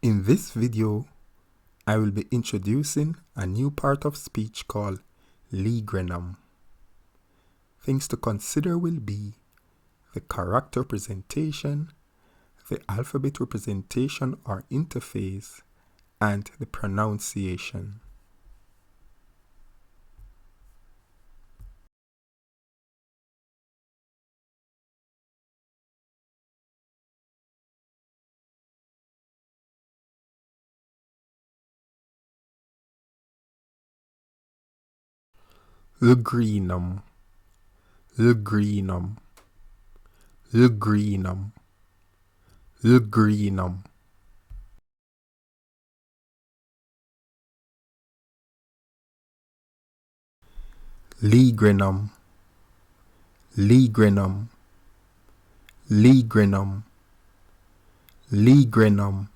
In this video, I will be introducing a new part of speech called Leagrenom. Things to consider will be the character representation, the alphabet representation or interface, and the pronunciation. Lgrénom, Lgrénom, Lgrénom, Lgrénom. Leagrenom, Leagrenom, Leagrenom, Leagrenom.